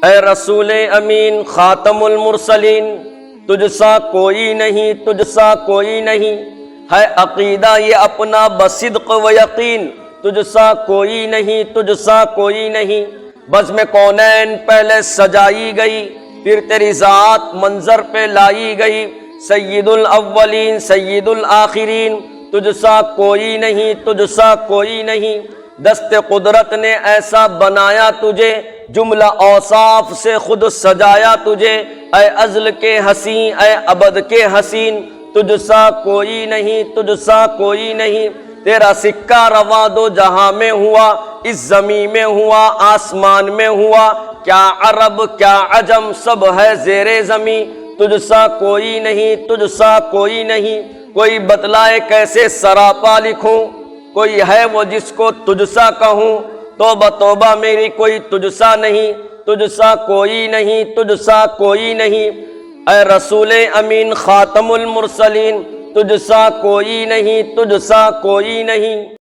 اے رسول امین خاتم المرسلین، تجھ سا کوئی نہیں، تجھ سا کوئی نہیں، ہے عقیدہ یہ اپنا بصدق و یقین، تجھ سا کوئی نہیں، تجھ سا کوئی نہیں۔ بزم کونین پہلے سجائی گئی، پھر تیری ذات منظر پہ لائی گئی، سید الاولین سید الآخرین، تجھ سا کوئی نہیں، تجھ سا کوئی نہیں۔ دست قدرت نے ایسا بنایا تجھے، جملہ اوصاف سے خود سجایا تجھے، اے ازل کے حسین، اے ابد کے حسین، تجھ سا کوئی نہیں، تجھ سا کوئی نہیں۔ تیرا سکہ رواں دو جہاں میں ہوا، اس زمین میں ہوا، آسمان میں ہوا، کیا عرب کیا عجم سب ہے زیر زمین، تجھ سا کوئی نہیں، تجھ سا کوئی نہیں۔ کوئی بتلائے کیسے سراپا لکھوں، کوئی ہے وہ جس کو تجھ سا کہوں، توبہ توبہ میری کوئی تجھ سا نہیں، تجھ سا کوئی نہیں، تجھ سا کوئی نہیں۔ اے رسول امین خاتم المرسلین، تجھ سا کوئی نہیں، تجھ سا کوئی نہیں۔